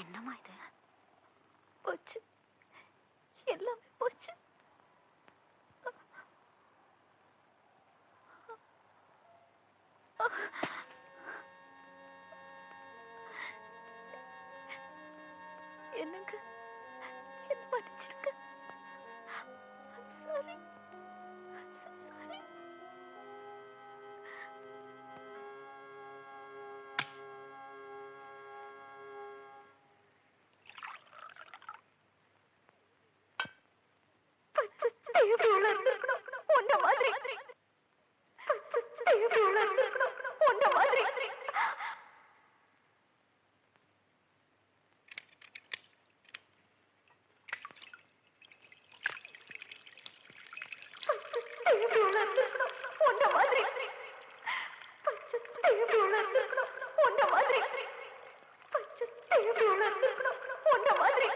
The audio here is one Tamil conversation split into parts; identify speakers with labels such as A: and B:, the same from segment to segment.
A: என்னம்மா இது? போச்சு, எல்லாமே போச்சு. என்னங்க, என்ன மன்னிச்சிருங்க. I'm sorry. I'm so sorry. தேவையுள்ள இருக்கணும் உன்ன மாதிரி. தேவையுள்ள இருக்கணும் உன்ன மாதிரி. தேவையுள்ள இருக்கணும் உன்ன மாதிரி. தேவையுள்ள இருக்கணும் உன்ன மாதிரி. தேவையுள்ள இருக்கணும் உன்ன மாதிரி.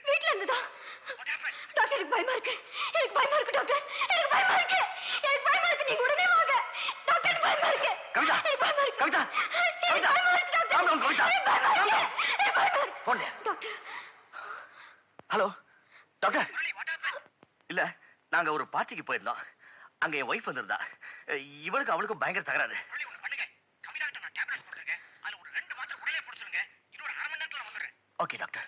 A: வீட்டுல இருந்துதான் டாக்டர். எனக்கு பயமா இருக்கு, எனக்கு பயமா இருக்கு டாக்டர், எனக்கு பயமா இருக்கு, எனக்கு பயமா இருக்கு. நீங்க உடனே வாங்க டாக்டர். எனக்கு பயமா இருக்கு.
B: கவிதா,
A: எனக்கு பயமா இருக்கு.
B: கவிதா,
A: எனக்கு பயமா இருக்கு டாக்டர்.
B: கவிதா,
A: எனக்கு பயமா இருக்கு. எனக்கு பயமா இருக்கு.
B: போன்ல
A: டாக்டர்.
B: Hello doctor. இல்ல, நாங்க ஒரு பார்ட்டிக்கு போயிருந்தோம். அங்க என் ஒய்ஃப் வந்திருந்தா. இவளுக்கு அவளுக்கும் பயங்கர தகராறு. Okay doctor.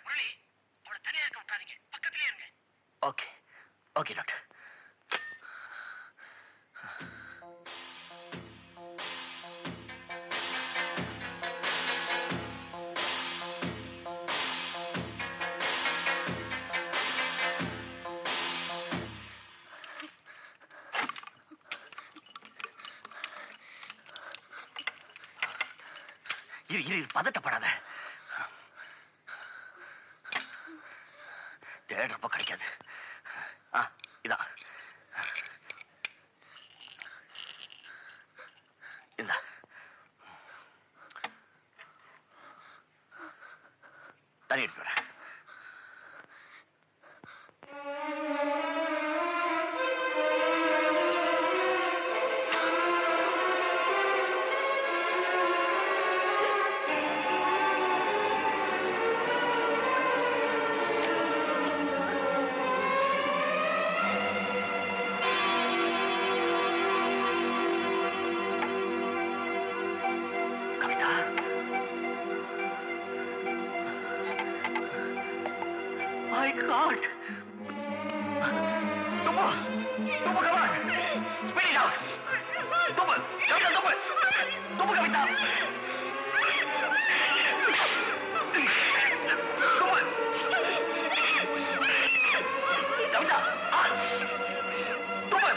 B: Okay okay doctor. பதட்டப்படாத. தேடுறப்ப கிடைக்காது. இதான் இந்த தண்ணி எடுத்து வரேன். My God! Tubo! Tubo, come on! Spit it out! Tubo! Kavita, Tubo! Tubo, Kavita! Come on! Kavita! Tubo!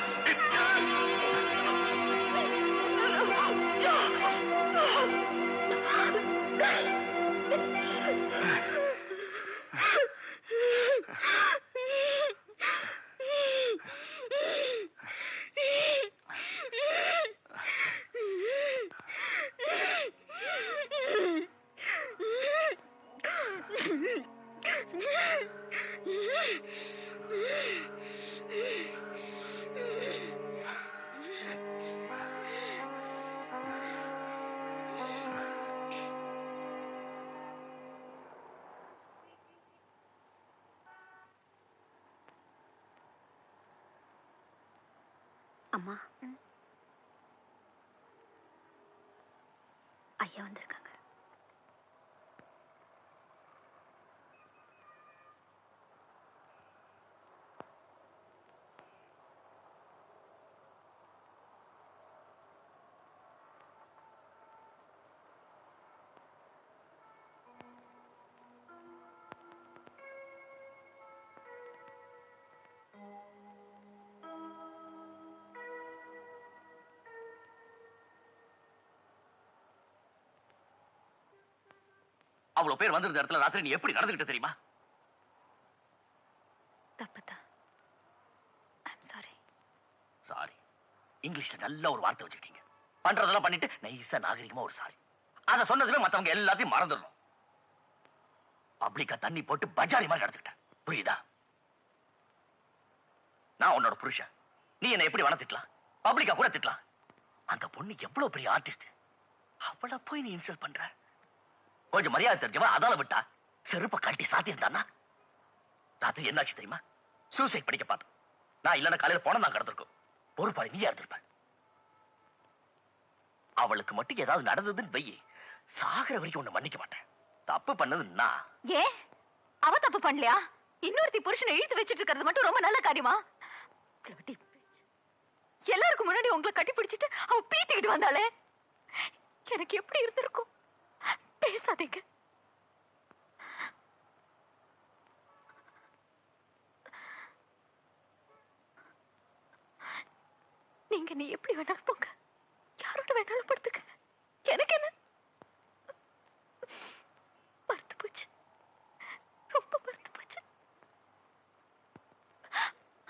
A: அம்மா, ஐயா வந்திருக்காங்க.
B: அவ்வளவு பேர் வந்திருந்த இடத்துல ராத்திரி நீ எப்படி நடந்துகிட்ட தெரியுமா?
A: தப்புதான். I'm sorry.
B: சாரி இங்கிலீஷ்ல நல்ல ஒரு வார்த்தை வச்சுக்கிட்டீங்க. பண்றதெல்லாம் பண்ணிட்டு நைஸா நாகரிகமா ஒரு சாரி. அத சொன்னதுமே மத்தவங்க எல்லாத்தையும் மறந்துடணும். பப்ளிக்கா தண்ணி போட்டு பஜாரி மாதிரி நடந்துக்கிட்டேன். புரியுதா? நான் உன்னோட புருஷன். நீ என்ன எப்படி வேணா திட்டலாம், பப்ளிக்கா கூட திட்டலாம். அந்த பொண்ணு எவ்வளவு பெரிய ஆர்டிஸ்ட், அவளை போய் நீ இன்சல்ட் பண்ற? கொஞ்சம் மரியாதை தெரிஞ்சவன் அதால விட்டா செருப்ப கட்டி சாத்தி இருந்தானா? ராத்திரி என்னாச்சு தெரியுமா? சூசைட் படிக்க பார்த்தேன். நான் இல்லைன்னா காலையில போன நான் கடத்திருக்கோம். பொறுப்பாளி நீயா இருந்திருப்ப. அவளுக்கு மட்டும் ஏதாவது நடந்ததுன்னு வெயி, சாகர வரைக்கும் உன்னை மன்னிக்க மாட்டேன். தப்பு பண்ணது நான்.
A: ஏன் அவ தப்பு பண்ணலையா? இன்னொருத்தி புருஷனை இழுத்து வச்சிட்டு இருக்கிறது மட்டும் ரொம்ப நல்ல காரியமா? எல்லாருக்கும் முன்னாடி உங்களை கட்டி பிடிச்சிட்டு அவ பீத்திக்கிட்டு வந்தாலே எனக்கு எப்படி இருந்திருக்கும்? பேசாதீங்க. நீங்க நீ எப்படி வேணாலும் போங்க, யாரோட வேணாலும் படுத்துக்க, எனக்கு என்ன? மறுத்து போச்சு, ரொம்ப மறுத்து போச்சு.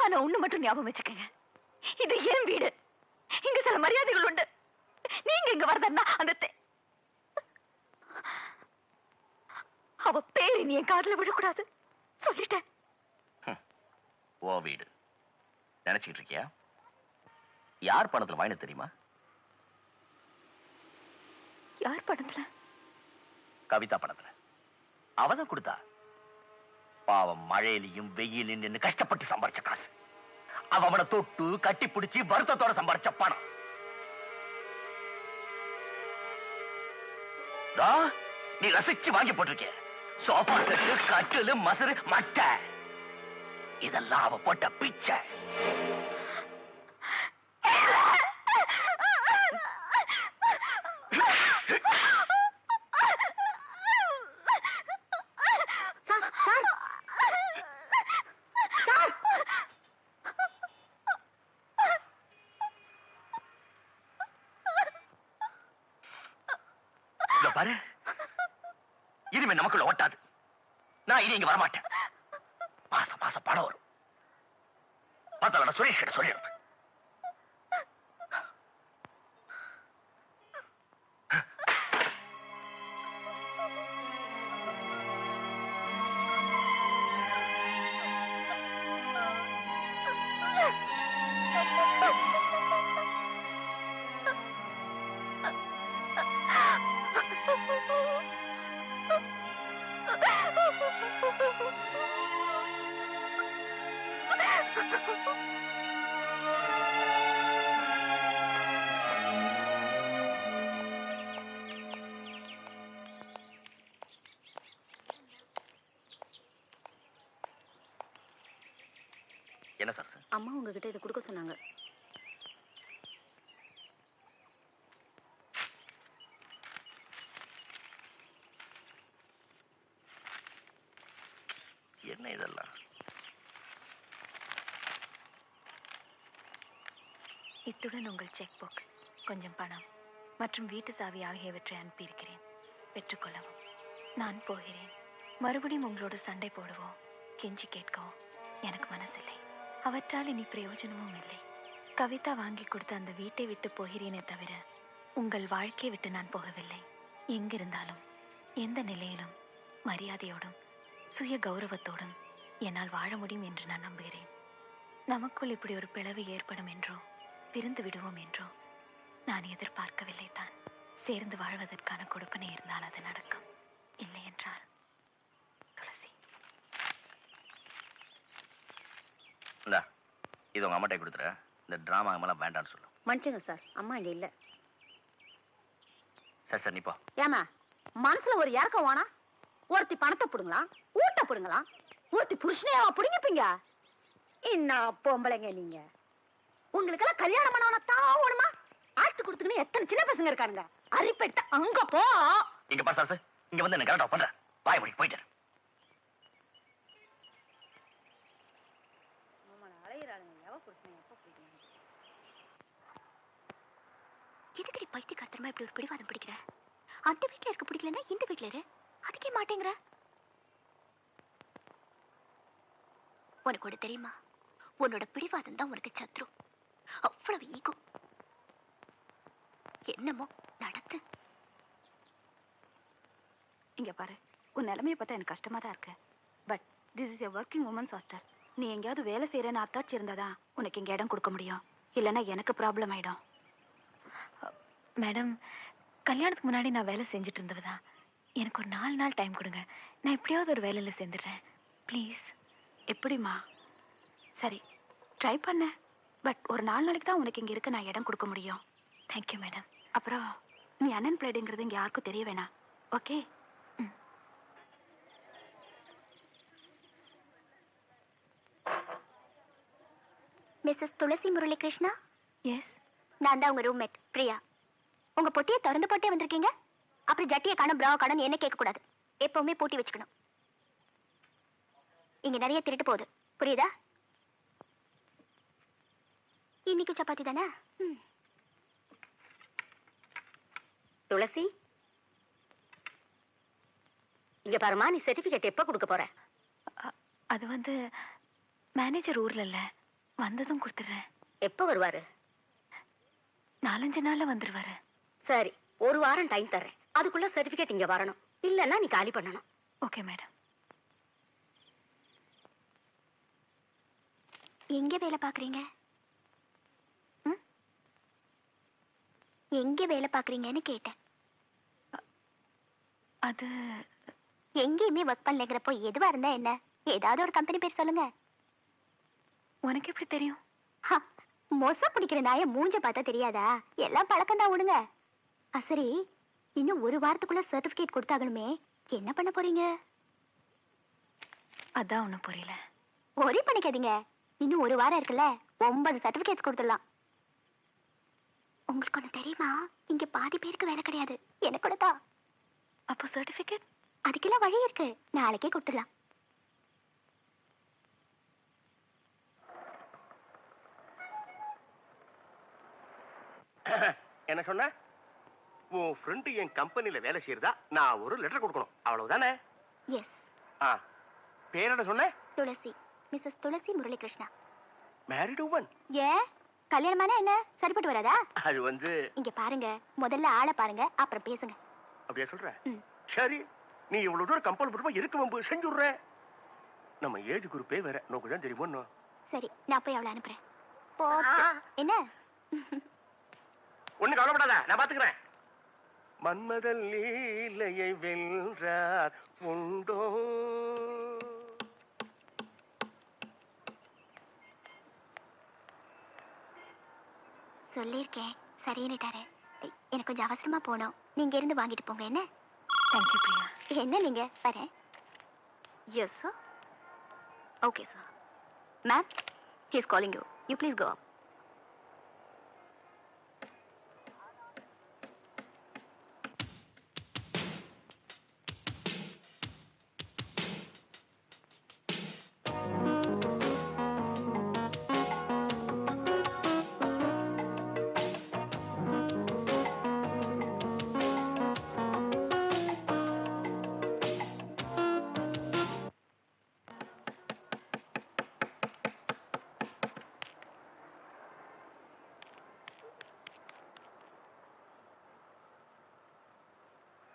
A: ஆனா ஒண்ணு மட்டும் ஞாபகம் வச்சுக்கங்க, இது என் வீடு, இங்க சில மரியாதைகள் உண்டு. நீங்க இங்க வரதன்னா அந்த அவ பேரு நீ என் காதுல விடக்கூடாது சொல்லிட்டேன்.
B: ஓ வீடு நினைச்சிட்டு இருக்கியா? யார் பணத்துல வாங்கினது தெரியுமா?
A: யார் பணத்துல?
B: கவிதா பணத்துல. அவதான் கொடுத்தா. பாவம் மழையிலையும் வெயிலையும் நின்று கஷ்டப்பட்டு சம்பாரிச்ச காசு. அவனை தொட்டு கட்டி பிடிச்சி வருத்தத்தோட சம்பாரிச்ச பணம். நீ ரசிச்சு வாங்கி போட்டிருக்க சோஃபா செட்டு, கட்டிலு, மசரு, மட்டை, இதெல்லாம் அவ போட்ட பிச்சை. பாரு, இனிமே நமக்குள்ள ஓட்டாது. நான் இனி இங்க வரமாட்டேன். மாசம் மாசம் பணம் வரும். பார்த்தா சுரேஷ் கிட்ட சொல்லிடுறேன். என்ன சார்?
A: அம்மா உங்ககிட்ட இதை கொடுக்க சொன்னாங்க.
B: என்ன இதெல்லாம்?
A: இத்துடன் உங்கள் செக் புக், கொஞ்சம் பணம் மற்றும் வீட்டு சாவி ஆகியவற்றை அனுப்பியிருக்கிறேன். பெற்றுக்கொள்ளவும். நான் போகிறேன். மறுபடியும் உங்களோட சண்டை போடவோ கெஞ்சி கேட்கவோ எனக்கு மனசில்லை. அவற்றால் இனி பிரயோஜனமும் இல்லை. கவிதா வாங்கி கொடுத்த அந்த வீட்டை விட்டு போகிறேனே தவிர உங்கள் வாழ்க்கையை விட்டு நான் போகவில்லை. எங்கிருந்தாலும் எந்த நிலையிலும் மரியாதையோடும் சுய கௌரவத்தோடும் என்னால் வாழ முடியும் என்று நான் நம்புகிறேன். நமக்குள் இப்படி ஒரு பிளவு ஏற்படும் என்றோ பிரிந்து விடுவோம் என்றோ நான் எதிர்பார்க்கவில்லை தான். சேர்ந்து வாழ்வதற்கான கொடுப்பனை இருந்தால் அது நடக்கும், இல்லை என்றால் துளசி.
B: இது உங்க அம்மாட்டை கொடுத்துற. இந்த டிராமா எல்லாம் வேண்டாம்னு சொல்லு.
A: மன்னிச்சுங்க சார், அம்மா இங்க இல்ல.
B: சரி சரி, நீ போ.
A: ஏமா மனசுல ஒரு இறக்கம் வேணா? ஒருத்தி பணத்தை புடுங்கலாம், ஊட்ட புடுங்கலாம், ஒருத்தி புருஷனையாவா புடுங்கிப்பீங்க? என்ன பொம்பளைங்க நீங்க? உங்களுக்கெல்லாம் கல்யாணம் பண்ணவன தாவணுமா? ஆட்டு கொடுத்துக்கின்னு எத்தனை சின்ன பசங்க இருக்கானுங்க. அரிப்பெட்ட அங்க போ.
B: இங்க பாரு சார், இங்க வந்து என்ன கரெக்டா பண்ற? வாய் மூடி போயிட்டு.
A: எதுக்கடி பைத்தியக்காரத்தனமா இப்படி ஒரு பிடிவாதம் பிடிக்கிற? அந்த வீட்டுல இருக்க பிடிக்கலன்னா இந்த வீட்டுல இரு. அதுக்கே மாட்டேங்கிற. உனக்கு ஒண்ணு தெரியுமா? உன்னோட பிடிவாதம் தான் உனக்கு சத்ரு. அவ்வளவு ஈகோ. என்னமோ நடத்து. இங்க பாரு, உன் நிலைமையை பார்த்தா எனக்கு கஷ்டமா தான் இருக்கு. But this is a working women's hostel. நீ எங்கேயாவது வேலை செய்யறேன்னு அத்தாச்சி இருந்தாதான் உனக்கு இங்க இடம் கொடுக்க முடியும். இல்லைன்னா எனக்கு ப்ராப்ளம் ஆயிடும். மேடம், கல்யாணத்துக்கு முன்னாடி நான் வேலை செஞ்சுட்டு இருந்தவதான். எனக்கு ஒரு 4 நாள் டைம் கொடுங்க. நான் எப்படியாவது ஒரு வேலையில் சேர்ந்துடுறேன். ப்ளீஸ். எப்படிம்மா? சரி, ட்ரை பண்ண. பட் ஒரு 4 நாளைக்கு தான் உனக்கு இங்கே இருக்க நான் இடம் கொடுக்க முடியும். Thank you madam. அப்புறம் நீ அன்எம்ப்ளாய்டுங்கிறது இங்கே யாருக்கும் தெரிய வேணாம். ஓகே? ம்.
C: Mrs Tulasi Murali Krishna,
A: S.
C: நான் தான் உங்க ரூம்மேட் பிரியா. உங்க பொட்டியை திறந்து போட்டே வந்திருக்கீங்க. அப்புறம் ஜட்டியை காணும் பிராவ காணும் என்ன கேட்கக்கூடாது. எப்பவுமே பூட்டி வச்சுக்கணும். இங்க நிறைய திருட்டு போகுது, புரியுதா? இன்னைக்கு சப்பாத்தி தானே?
D: துளசி, இங்க பாருமா, நீ சர்டிபிகேட் எப்ப கொடுக்க போற?
A: அது வந்து மேனேஜர் ஊர்ல இல்ல, வந்ததும் கொடுத்துட்றேன்.
D: எப்ப வருவாரு?
A: 4-5 நாள்ல வந்துருவாரு.
D: சரி, ஒரு வாரம் டைம் தர்றேன். அதுக்குள்ள சர்டிபிகேட் இங்க வரணும். இல்லன்னா நீ காலி பண்ணணும்.
A: Okay madam.
C: எங்க வேலை பாக்குறீங்க? எங்க வேலை பாக்குறீங்கன்னு கேட்டேன்.
A: அது
C: எங்கேயுமே ஒர்க் பண்ணலங்கிறப்போ எதுவா இருந்தா என்ன? ஏதாவது ஒரு கம்பெனி பேர் சொல்லுங்க.
A: உனக்கு எப்படி தெரியும்?
C: மொச பிடிக்கிற நாய மூஞ்ச பார்த்தா தெரியாதா? எல்லாம் பழக்கம் தான், விடுங்க. சரி, இன்னும் ஒரு வாரத்துக்குள்ள சர்டிபிகேட் கொடுத்தாகணுமே, என்ன பண்ண போறீங்க?
A: அதான் ஒன்றும் புரியல.
C: ஒரே பண்ணிக்காதீங்க, இன்னும் ஒரு வாரம் இருக்குல்ல, 9 சர்டிபிகேட்ஸ் கொடுத்துடலாம். உங்களுக்கு ஒண்ணு தெரியுமா? இங்க பாதி பேருக்கு வேலை கிடையாது. எனக்கு கூட தான்.
A: அப்போ சர்டிஃபிகேட்?
C: அதுக்கெல்லாம் வழி இருக்கு, நாளைக்கே கொடுத்துடலாம்.
E: என்ன சொன்ன? உன் ஃப்ரெண்டு என் கம்பெனில வேலை செய்யறதா நான் ஒரு லெட்டர் கொடுக்கணும், அவ்வளவுதானே?
C: எஸ்.
E: ஆ, பேர் என்ன சொன்ன?
C: Tulasi, Mrs Tulasi Muralikrishna.
E: Married woman.
C: ஏன் கல்யாணமான என்ன சரிப்பட்டு வராதா?
E: அது வந்து
C: இங்க பாருங்க, முதல்ல ஆளை பாருங்க, அப்புறம் பேசுங்க.
E: அப்படியே சொல்ற?
C: ம்.
E: சரி, நீ இவ்வளவு தூரம் கம்பல் பண்ணுமா இருக்கு வம்பு செஞ்சுடுற. நம்ம ஏஜ் குரூப்பே வேற, நோக்கு தான் தெரியுமோ இன்னும்.
C: சரி, நான் போய் அவளை அனுப்புறேன். என்ன?
E: ஒண்ணு கவலைப்படாத, நான் பாத்துக்கிறேன். மன்மதன் லீலையை வென்றார் உண்டோ?
C: சொல்லியிருக்கேன், சரின்னுட்டாரு. எனக்கு கொஞ்சம் அவசரமா போகணும், நீங்க இருந்து வாங்கிட்டு போங்க. என்ன?
A: தேங்க்யூ பிரியா.
C: என்ன நீங்க? வரேன்.
A: Yes sir. Okay sir. Ma'am, he is calling you. You please go up.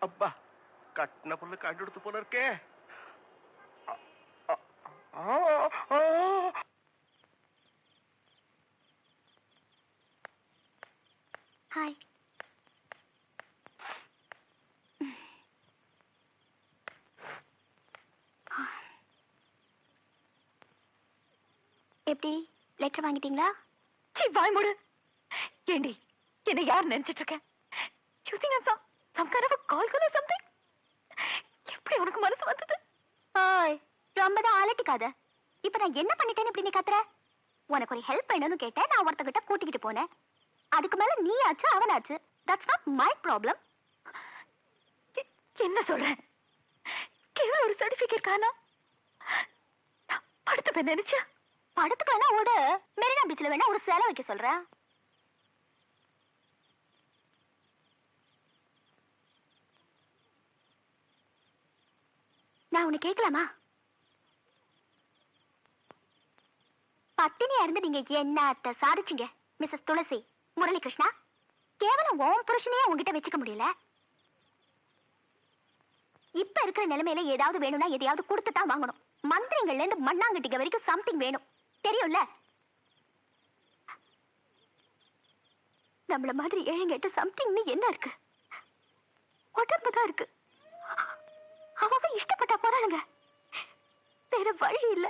E: அப்பா, கட்டின புள்ள காட்டு எடுத்து போல இருக்கே.
C: ஹாய். எப்படி, லெட்டர் வாங்கிட்டீங்களா?
A: சீ, வாய் மூடு. ஏண்டி, என்ன யார் நினைச்சிட்டு இருக்க? You think I'm some kind of a call girl or something? எப்படி உனக்கு மனசு வந்தது?
C: ஓய், ரொம்ப தான் அலட்டிக்காத. இப்ப நான் என்ன பண்ணிட்டேன்னு இப்படி நீ கத்துற? உனக்கு ஒரு ஹெல்ப் வேணும்னு கேட்டேன், நான் ஒருத்தகிட்ட கூட்டிக்கிட்டு போனேன். அதுக்கு மேல நீ ஆச்சு அவனாச்சு. That's not my problem.
A: என்ன சொல்ற? கேவலம் ஒரு சர்டிபிகேட் காணா? படுத்து போய் நினைச்சா?
C: படத்துக்கு வேணா ஓட, மெரினா பீச்ல வேணா ஒரு சேலை வைக்க சொல்றேன். நான் உன்னை கேட்கலாமா? பட்டினியா இருந்து நீங்க என்னத்த சாதிச்சீங்க மிஸ்ஸஸ் துளசி முரளிகிருஷ்ணா? கேவலம் ஓம் புருஷனையே உங்ககிட்ட வச்சுக்க முடியல. இப்ப இருக்கிற நிலைமையில ஏதாவது வேணும்னா எதையாவது கொடுத்து தான் வாங்கணும். மந்திரங்கள்ல இருந்து மண்ணாங்கட்டிக்க வரைக்கும் சம்திங் வேணும், தெரியும்ல? நம்மள மாதிரி ஏழுங்கட்டு சம்திங்னு என்ன இருக்கு? உடம்பு தான் இருக்கு. அவ இஷ்டப்பட்டா போறாளுங்க, வேற வழி இல்ல.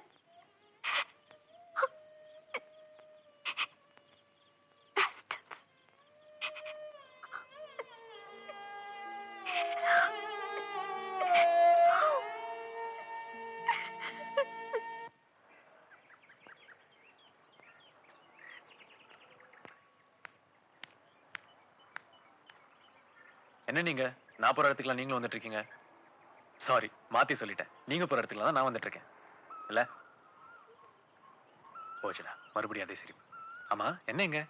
F: என்ன நீங்க நான் போற இடத்துக்குலாம் நீங்களும் வந்துட்டு இருக்கீங்க? சாரி, மாத்தி சொல்லிட்டேன். நீங்க போற இடத்துக்குலாம் தான் நான் வந்துட்டு இருக்கேன் இல்ல? போச்சுடா, மறுபடியும் அதே சரி. ஆமா, என்ன இங்க?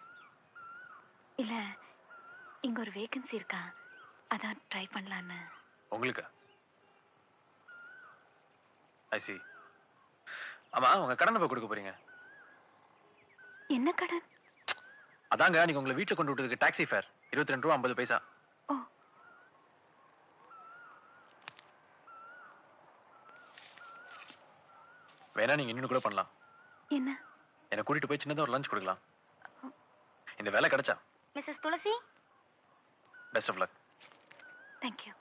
A: இல்ல, இங்க ஒரு வேகன்சி இருக்கா, அதான் ட்ரை பண்ணலான்னு.
F: உங்களுக்கு ஐ சி. ஆமா, உங்க கடனை போய் கொடுக்க போறீங்க?
A: என்ன கடன்?
F: அதாங்க, நீங்க உங்களை வீட்டுல கொண்டு விட்டதுக்கு டாக்ஸி ஃபேர் 22 ரூபா 50 பைசா.
A: ஓ,
F: வேணா நீங்க இன்னும் கூட பண்ணலாம்.
A: என்ன?
F: என்னை கூட்டிட்டு போய் சின்னதா ஒரு லஞ்ச் கொடுக்கலாம். இந்த வேலை கிடைச்சா
C: Mrs Thulasi,
F: best of luck.
A: Thank you.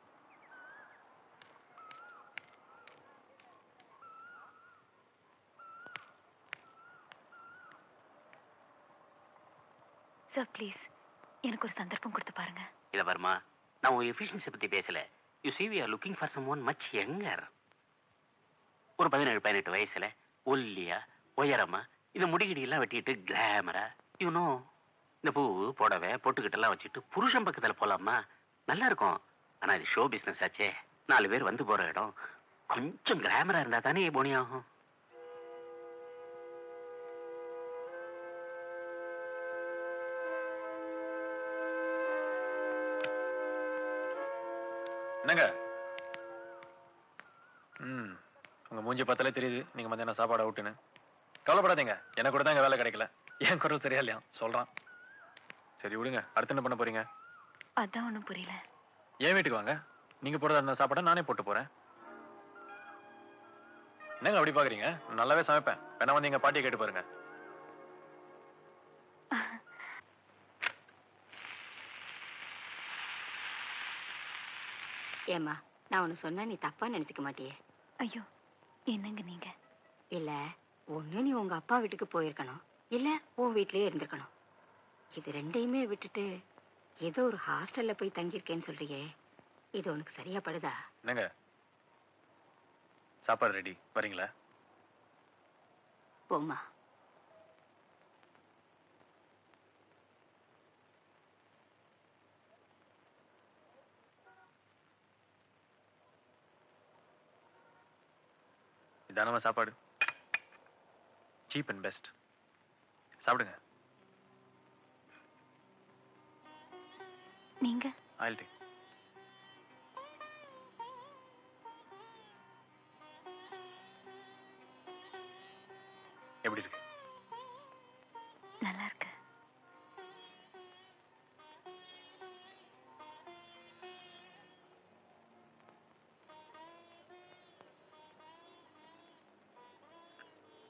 A: Sir please, எனக்கு ஒரு சந்தர்ப்பம் கொடுத்து பாருங்க.
B: இத வருமா, நான் உன் எஃபிஷியன்சி பத்தி பேசல. You see we are looking for someone much younger. ஒரு 17-18 வயசுல ஒல்லியா உயரமா இந்த முடிகிடி எல்லாம் வெட்டிட்டு கிளாமரா, யூனோ இந்த பூ புடவை பொட்டுக்கிட்டெல்லாம் வச்சுட்டு புருஷன் பக்கத்துல போலாமா? நல்லா இருக்கும். ஆனா இது ஷோ பிசினஸ் ஆச்சே, 4 பேர் வந்து போற இடம். கொஞ்சம் கிளாமரா இருந்தா தானே போனி ஆகும்.
F: என்னங்க? உங்க மூஞ்சி பார்த்தாலே தெரியுது நீங்க மத்தியானம் சாப்பாடு அவுட்டுன்னு. கவலைப்படாதீங்க, எனக்கு கூட தான் இங்க வேலை கிடைக்கல. என் குரல் சரியா இல்லையா சொல்றான். சரி விடுங்க, அடுத்து என்ன பண்ண போறீங்க?
A: அதான் ஒன்றும் புரியல.
F: என் வீட்டுக்கு வாங்க, நீங்க போடுறதா இருந்த சாப்பாடை நானே போட்டு போறேன். என்னங்க அப்படி பாக்குறீங்க? நான் நல்லாவே சமைப்பேன், வேணா வந்து எங்க பாட்டியை கேட்டு பாருங்க.
D: ஏம்மா, நான் ஒன்று சொன்னா நீ தப்பா நினைச்சுக்க மாட்டியே?
A: ஐயோ, என்னங்க நீங்க?
D: இல்ல, ஒண்ணு நீ உங்க அப்பா வீட்டுக்கு போயிருக்கணும், இல்ல உன் வீட்லயே இருந்திருக்கணும். இது ரெண்டையுமே விட்டுட்டு ஏதோ ஒரு ஹாஸ்டல்ல போய் தங்கியிருக்கேன்னு சொல்றியே, இது உனக்கு சரியா படுதா?
F: என்னங்க, சாப்பாடு ரெடி, வரீங்களா?
D: போம்மா.
F: இதானமா சாப்பாடு, சீப் அண்ட் பெஸ்ட். சாப்பிடுங்க.
A: நீங்க?
F: I'll take. எப்படி இருக்கு?
A: நல்லா இருக்கு.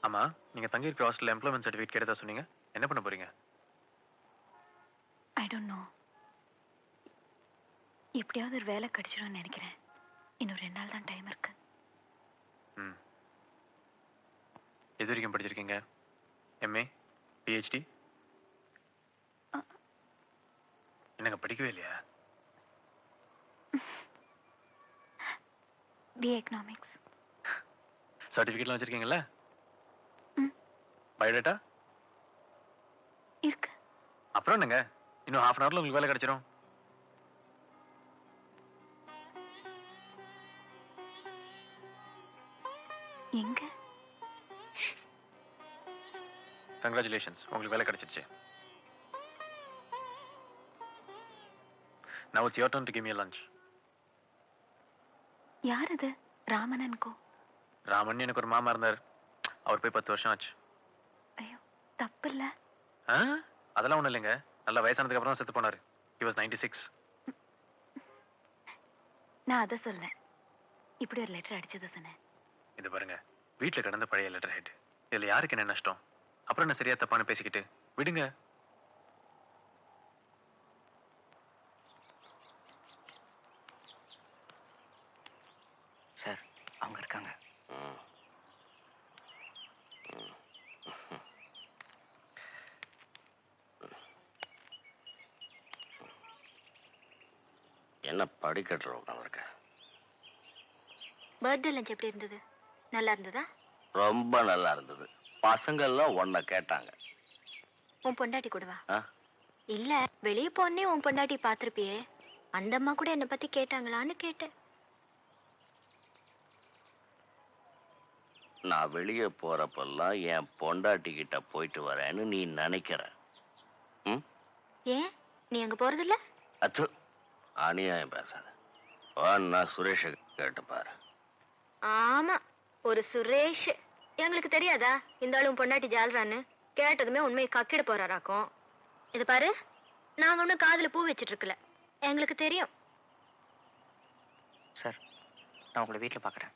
F: ஆமா, நீங்க தங்கி இருக்கிற ஹாஸ்டல்ல எம்ப்ளாய்மெண்ட் சர்டிஃபிகேட் கேட்டதா சொன்னீங்க, என்ன பண்ண போறீங்க?
A: I don't know. எப்படியாவது ஒரு வேலை கிடைச்சிடும்னு நினைக்கிறேன். இன்னும் 2 நாள் தான் டைம் இருக்கு.
F: ம். எது வரைக்கும் படிச்சிருக்கீங்க? MA, PhD? என்னங்க படிக்கவே இல்லையா?
A: BA economics.
F: சர்டிஃபிகேட்லாம் வச்சிருக்கீங்கல்ல?
A: ம்.
F: பயோடேட்டா
A: இருக்கு.
F: அப்புறம் என்னங்க, இன்னும் ½ ஹவர்ல உங்களுக்கு வேலை கிடைச்சிரும்.
A: எங்க?
F: கங்க்ராச்சுலேஷன்ஸ், உங்களுக்கு வேலை கிடைச்சிருச்சு. Now it's your turn to give me a lunch.
A: யார் அது? ராமனன்கோ?
F: ராமன் எனக்கு ஒரு மாமா இருந்தார், அவர் போய் 10 வருஷம் ஆச்சு.
A: ஐயோ, தப்பு இல்ல.
F: ஆ, அதெல்லாம் ஒண்ணும் இல்லைங்க, நல்ல வயசானதுக்கு அப்புறம் செத்து போனாரு. He was 96.
A: நான் அதை சொல்ல, இப்படி ஒரு லெட்டர் அடிச்சதை சொன்னேன்.
F: இது பாருங்க, வீட்டில் கிடந்த பழைய லெட்டர் ஹெட். இதில் யாருக்கு என்ன நஷ்டம்? அப்புறம் என்ன சரியா தப்பான்னு பேசிக்கிட்டு விடுங்க.
B: சார் அவங்க இருக்காங்க. என்ன படிக்கட்டுற உட்காந்துருக்க?
C: பர்த்டே லஞ்ச் எப்படி இருந்தது? நல்லா இருந்ததா?
B: ரொம்ப நல்லா இருந்தது. பசங்கள்லாம் உன்னை கேட்டாங்க.
C: உன் பொண்டாட்டி கூடவா?
B: ஆ?
C: இல்ல, வெளியே போனே உன் பொண்டாட்டி பார்த்திருப்பியே, அந்த அம்மா கூட என்னை பத்தி கேட்டாங்களான்னு கேட்டேன்.
B: நான் வெளியே போறப்பெல்லாம் என் பொண்டாட்டி கிட்ட போயிட்டு வரேன்னு நீ நினைக்கிற. ம்?
C: ஏன், நீ அங்க போறதில்ல?
B: அச்சு, அநியாயம் பேசாத. நான் சுரேஷை கேட்டு பாரு.
C: ஆமா, ஒரு சுரேஷ். எங்களுக்கு தெரியாதா இந்த ஆளும் பொண்டாட்டி ஜால்ரான்னு? கேட்டதுமே உண்மையை கக்கிட போறாராக்கும். இது பாரு, நாங்க ஒன்றும் காதுல பூ வச்சிட்டு இருக்கல, எங்களுக்கு தெரியும்.
B: சார், நான் உங்களை வீட்டில் பார்க்குறேன்.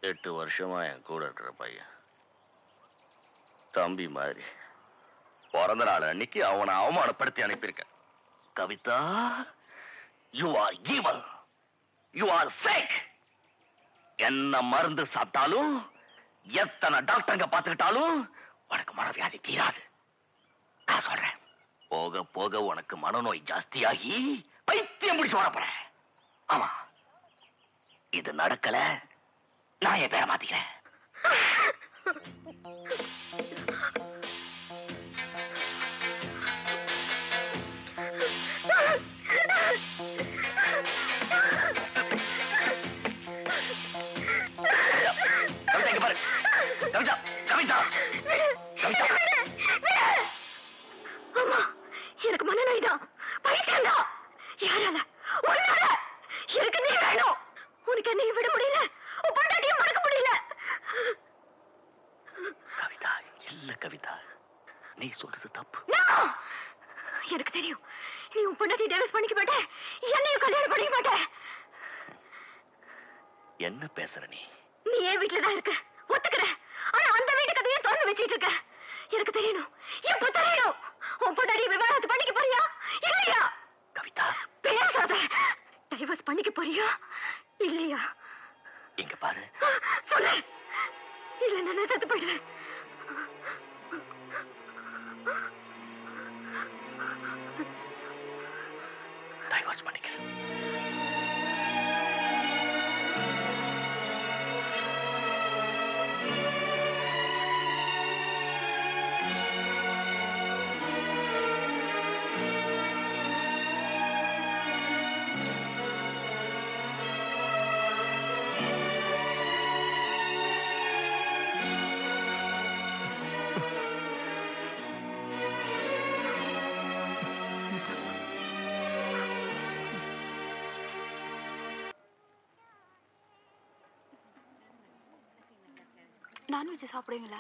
B: எட்டு வருஷமா என் கூட இருக்கிற பையன், தம்பி மாதிரி. பிறந்த நாள் அன்னைக்கு அவனை அவமானப்படுத்தி அனுப்பியிருக்க. Kavitha, you are evil, you are sick. என்ன மருந்து சாப்பிட்டாலும், எத்தனை டாக்டருங்க பார்த்துக்கிட்டாலும் உனக்கு மனவியாதி தீராது. நான் சொல்றேன், போக போக உனக்கு மனநோய் ஜாஸ்தியாகி பைத்தியம் பிடிச்சு வரப்போற. ஆமா, இது நடக்கல, நான் என் பேரை மாத்திக்கிறேன். கவிதா, இங்க பாரு. கவிதா, கவிதா, கவிதா.
C: ஆமா, எனக்கு மனநோய் தான், பைத்தியம் தான். யாரால? உன்னால. எனக்கு நீ வேணும். உனக்கு என்னையும் விட முடியல, உன் பொண்டாட்டியும் மறக்க முடியல.
B: கவிதா, இல்ல கவிதா, நீ சொல்றது தப்பு.
C: எனக்கு தெரியும், நீ உன் பொண்டாட்டி டைவர்ஸ் பண்ணிக்க மாட்டே, என்னையும் கல்யாணம் பண்ணிக்க மாட்டே.
B: என்ன பேசுற நீ?
C: நீ ஏன் வீட்டுல தான் இருக்க, ஒத்துக்கிறேன். ஆனா அந்த வீட்டு கதையை திறந்து வச்சிட்டு இருக்க. எனக்கு தெரியணும், எப்ப தெரியணும். உன் பொண்டாட்டி விவாகரத்து பண்ணிக்க போறியா இல்லையா?
B: கவிதா,
C: பேசாத. டைவர்ஸ் பண்ணிக்க போறியா இல்லையா?
B: இங்க பாரு.
C: சொல்லு, இல்ல நான் செத்து போயிடுவேன்.
B: டைவர்ஸ் பண்ணிக்கிறேன்.
A: நான்வெஜ் சாப்பிடுவீங்களா?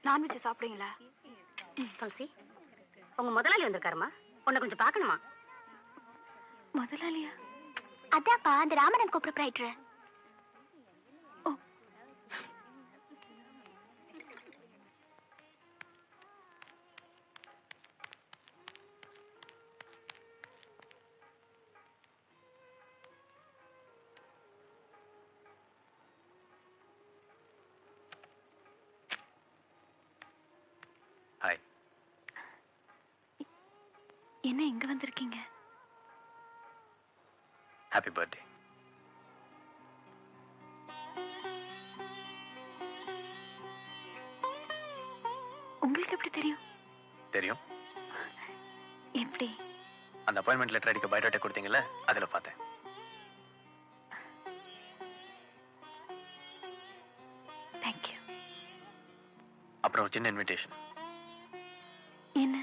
A: நான்வெஜ் சாப்பிடுவீங்களா?
D: துளசி, உங்க முதலாளி வந்திருக்காருமா, உன்னை கொஞ்சம் பார்க்கணுமா?
A: முதலாளியா?
C: அதாப்பா, அந்த ராமனன் கோ ப்ரொப்ரைட்டர்.
F: ஹாய்.
A: என்ன இங்க வந்திருக்கீங்க?
F: Happy birthday.
A: உங்களுக்கு எப்படி தெரியும்?
F: தெரியும்.
A: எப்படி?
F: அந்த அப்பாயின்மெண்ட் லெட்டர் அடிக்க பயோடேட்டா கொடுத்தீங்கல்ல, அதில் பார்த்தேன்.
A: தேங்க்யூ.
F: அப்புறம் ஒரு சின்ன இன்விடேஷன்.
A: என்ன?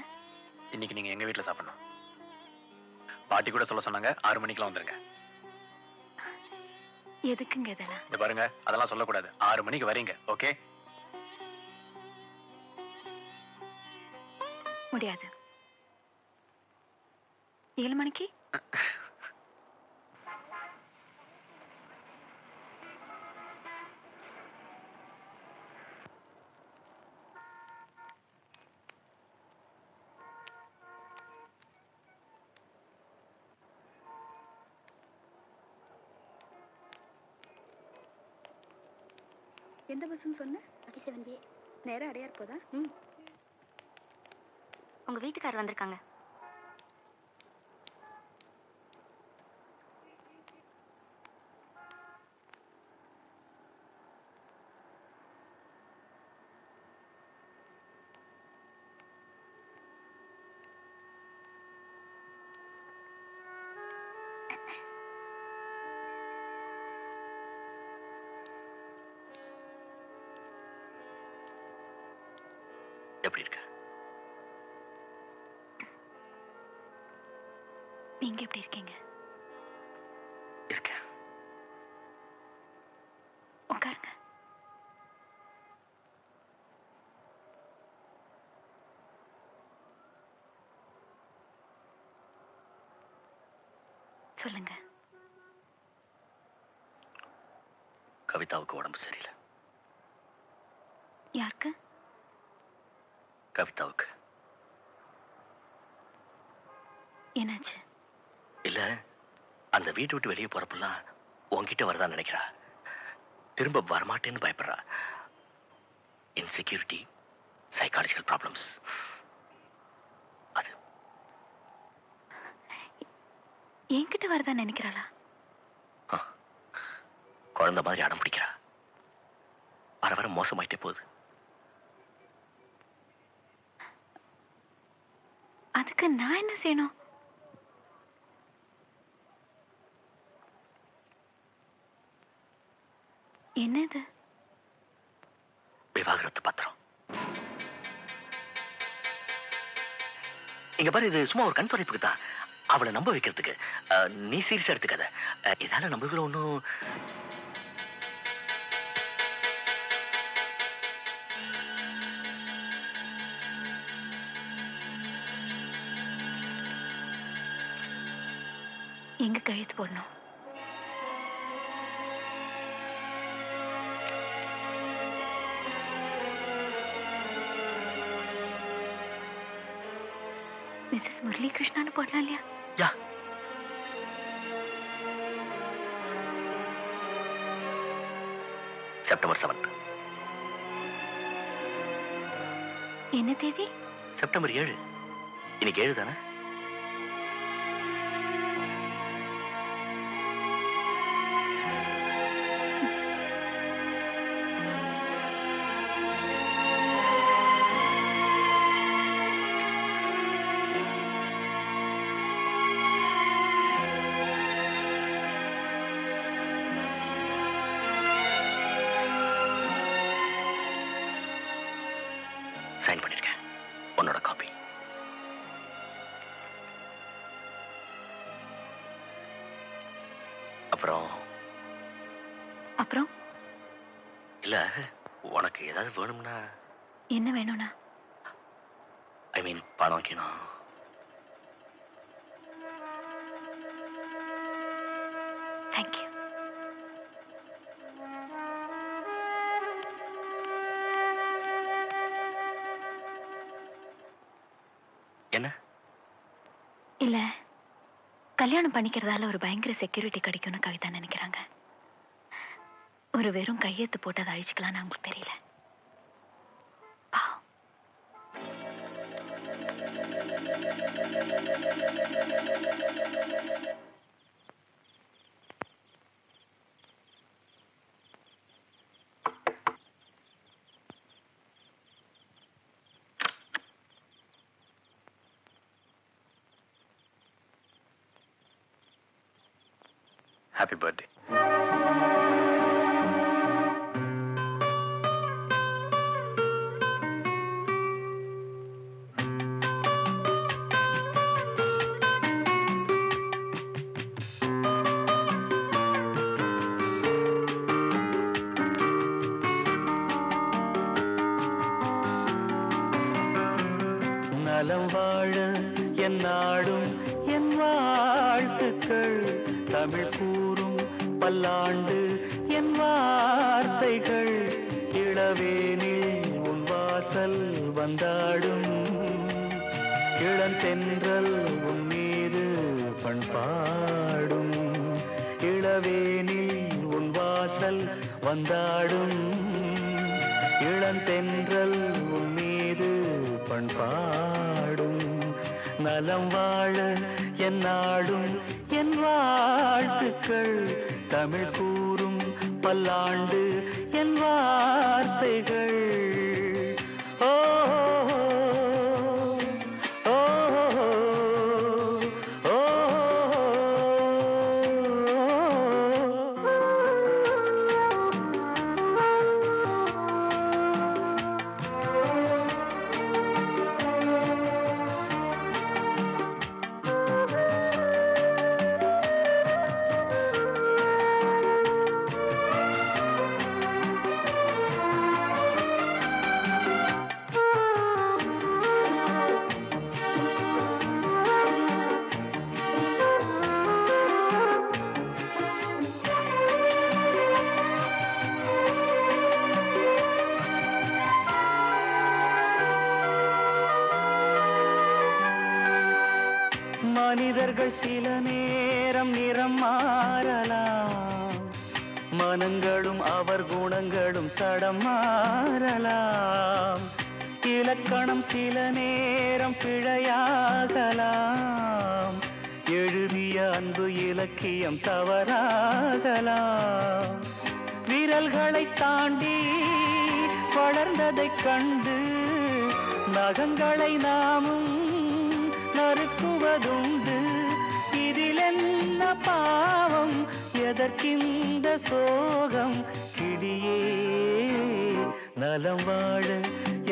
F: இன்னைக்கு நீங்க எங்க வீட்டில் சாப்பிடணும். பாட்டி கூட சொல்ல சொன்னாங்க, 6 மணிக்கெல்லாம் வந்துருங்க.
A: எதுக்குங்க இதெல்லாம்?
F: இந்த பாருங்க, அதெல்லாம் சொல்லக்கூடாது. 6 மணிக்கு வரீங்க, ஓகே?
A: முடியாது. 7 மணிக்கு? எந்த பஸ்ஸுன்னு சொன்ன? நேரா அடையார் போதா?
C: உங்க வீட்டுக்காரர் வந்திருக்காங்க.
B: எப்படி இருக்க?
A: நீங்க எப்படி இருக்கீங்க?
B: இருக்க.
A: உட்காருங்க. சொல்லுங்க.
B: கவிதாவுக்கு உடம்பு சரியில்லை.
A: யாருக்கு?
B: கவிதாவுக்கு.
A: என்னாச்சு?
B: இல்ல, அந்த வீட்டை விட்டு வெளியே போறப்பெல்லாம் உன்கிட்ட வரதான் நினைக்கிறா. திரும்ப வரமாட்டேன்னு பயப்படுறா. Insecurity, psychological problems. அது
A: என்கிட்ட வரதா நினைக்கிறாளா?
B: குழந்தை மாதிரி அடம் பிடிக்கிறா. வர வர மோசமாயிட்டே போகுது.
A: அதுக்கு நான் என்ன செய்யணும்? என்னது?
B: விவாகரத்து பத்திரம். இங்க பாரு, இது சும்மா ஒரு கண் துடைப்புக்கு தான். அவளை நம்ப வைக்கிறதுக்கு. நீ சீரியஸா எடுத்துக்காத. இதால நம்மளுக்குள்ள ஒன்றும்.
A: எங்க கழுத்து போடணும்? மிஸ்ஸஸ் முரளி கிருஷ்ணான்னு போடலாம் இல்லையா?
B: யா. செப்டம்பர் 7.
A: என்ன தேதி?
B: செப்டம்பர் 7. இன்னைக்கு 7 தானே? சைன் பண்ணிருக்கேன். உன்னோட காப்பி. அப்புறம்
A: அப்புறம்
B: இல்ல, உனக்கு ஏதாவது வேணும்னா.
A: என்ன வேணும்னா?
B: ஐ மீன் பணம் வைக்கணும்.
A: தேங்க்யூ.
B: என்ன?
A: இல்ல, கல்யாணம் பண்ணிக்கிறதால ஒரு பயங்கர செக்யூரிட்டி கிடைக்கும்னு கவிதா நினைக்கிறாங்க. ஒரு வெறும் கையெழுத்து போட்டு அதை அழிச்சுக்கலாம்னு அவங்களுக்கு தெரியல. பாவம்.
F: Happy birthday.
G: நலம் வாழ என் நாடும் என் வாழ்த்துக்கள், தமிழ் கூறும் பல்லாண்டு என் வார்த்தைகள், இளவேனில் உன் வாசல் வந்தாடும், இளந்தென்றல் உன் மீது பண்பாடும், இளவேனில் உன் வாசல் வந்தாடும். இளந்தென்றல் உன் மீது பண்பாடும் நலம் வாழ என் நாடும் என் வாழ்த்துக்கள் தமிழ் கூறும் பல்லாண்டு என் வார்த்தைகள் ஓ ஓ ஓ மனிதர்கள் சில நேரம் நிறம் மாறலாம் மனங்களும் அவர் குணங்களும் தடம் மாறலாம் இலக்கணம் சில நேரம் பிழையாகலாம் எழுதிய அன்பு இலக்கியம் தவறாகலாம் விரல்களை தாண்டி வளர்ந்ததைக் கண்டு நகங்களை நாமும் நறுக்குவதுண்டு இதில் என்ன பாவம் எதற்கிந்த சோகம் கிளியே நலம் வாழ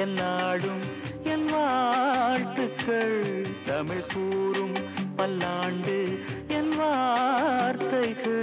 G: என் நாடும் என் வாழ்த்துக்கள் தமிழ் கூறும் பல்லாண்டு என் வார்த்தைகள்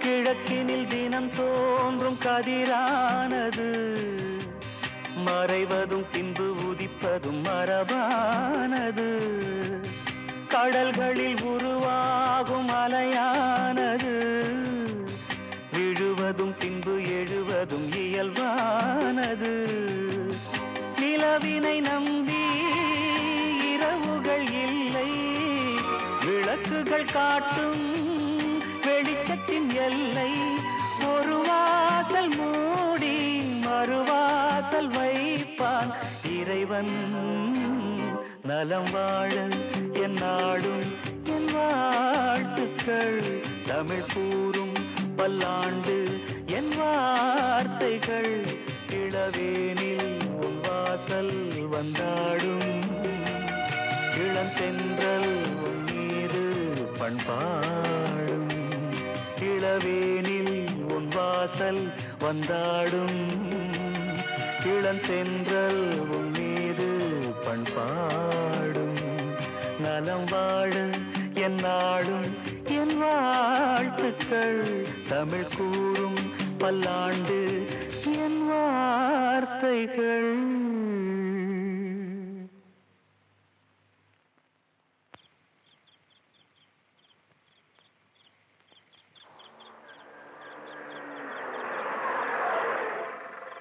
G: கிழக்கினில் தினம் தோன்றும் கதிரானது மறைவதும் பின்பு உதிப்பதும் மரபானது கடல்களில் உருவாகும் அலையானது விழுவதும் பின்பு எழுவதும் இயல்பானது நிலவினை நம்பி இரவுகள் இல்லை விளக்குகள் காட்டும் வெளிச்சத்தின் எல்லை ஒரு வாசல் மூடி மறுவாசல் வைப்பான் இறைவன் நலம் வாழ என் நாடும் என் வாழ்த்துக்கள் தமிழ் கூறும் பல்லாண்டு என் வார்த்தைகள் இளவேனில் உன் வாசல் வந்தாடும் இளந்தென்றல் உன் மீது பண்பாடும் இளவேனில் உன் வாசல் வந்தாடும் இளந்தென்றல் உன் மீது பண்பாடும் நலம் வாழ என் நாடும் என் வாழ்த்துக்கள் தமிழ் கூறும் பல்லாண்டு என் வார்த்தைகள்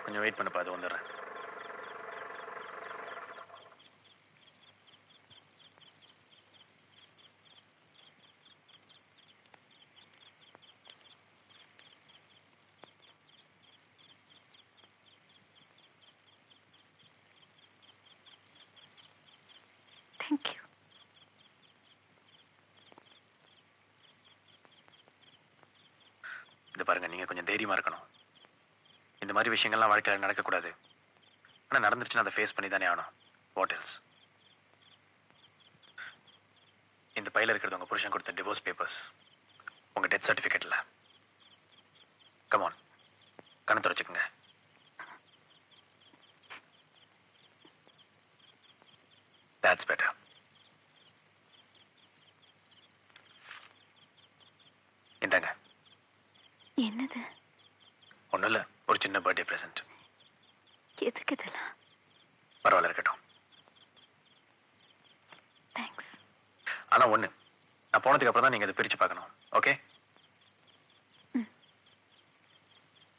F: கொஞ்சம் வெயிட் பண்ணப்பா, அது வந்துடுறேன்.
A: தேங்க்யூ.
F: இது பாருங்க, நீங்க கொஞ்சம் தைரியமா இருக்கணும். இந்த மாதிரி விஷயங்கள்லாம் வாழ்க்கையில் நடக்கக்கூடாது. ஆனா நடந்துருச்சுன்னா அதை ஃபேஸ் பண்ணி தானே ஆகணும். What else? இந்த பையில இருக்கிறது உங்க புருஷன் கொடுத்த டிவோர்ஸ் பேப்பர்ஸ், உங்க டெத் சர்டிஃபிகேட்ல. கமான், கண்ணை துடைச்சுக்குங்க. That's better.
A: என்னது?
F: ஒன்றும் இல்லை, ஒரு சின்ன பர்த்டே ப்ரெசென்ட்.
A: எதுக்கு இதெல்லாம்?
F: பரவாயில்ல, இருக்கட்டும்.
A: தேங்க்ஸ்.
F: ஆனால் ஒன்று, நான் போனதுக்கு அப்புறம் தான் நீங்கள் அதை பிரித்து பார்க்கணும். ஓகே?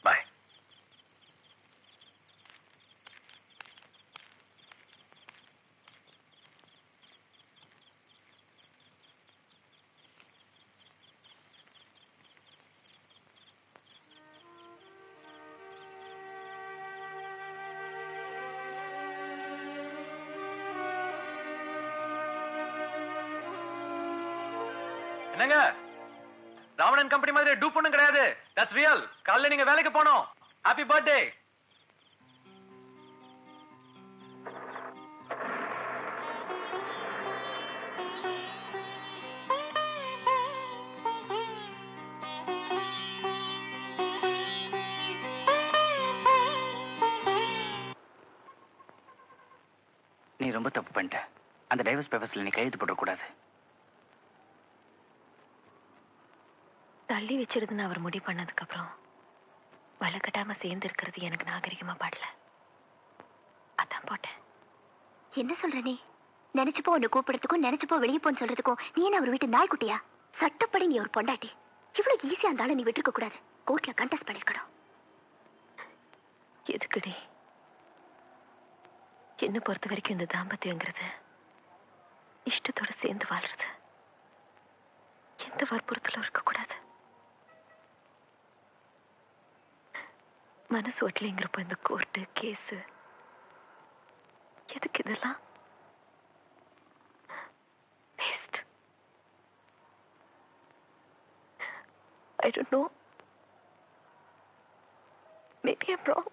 F: பாய். என்னங்க, ராவணன் கம்பெனி மாதிரி டூப் ஒண்ணும் கிடையாது. That's real. காலைல நீங்க வேலைக்கு போகணும். Happy birthday.
B: நீ ரொம்ப தப்பு பண்ணிட்ட. அந்த டைவர்ஸ் பேப்பர்ஸ்ல நீ கையெழுத்து போடக்கூடாது.
A: தள்ளி வச்சிருதுன்னு அவர் முடிவு பண்ணதுக்கப்புறம் வழக்கட்டாம சேர்ந்து இருக்கிறது எனக்கு நாகரிகமா பாடல. அதான் போட்டேன்.
C: என்ன சொல்ற நீ? நினைச்சுப்போ உன்னை கூப்பிடுறதுக்கும் நினைச்சுப்போ வெளியே போன்னு சொல்றதுக்கும் நீ என்ன ஒரு வீட்டு நாய்க்குட்டியா? சட்டப்படி நீ ஒரு பொண்டாட்டி. இவ்வளவு ஈஸியா இருந்தாலும் நீ விட்டுருக்க கூடாது. கோர்ட்ல கண்டெஸ்ட் பண்ணிருக்கணும்.
A: எதுக்குடி? என்ன பொறுத்த வரைக்கும் இந்த தாம்பத்தியங்கிறது இஷ்டத்தோட சேர்ந்து வாழ்றது. எந்த வற்புறுத்தலும் இருக்கக்கூடாது. மனசு ஒட்டலைங்கிறப்போ இந்த கோர்ட்டு கேஸு எதுக்கு இதெல்லாம்? Waste. I don't know. Maybe I'm wrong.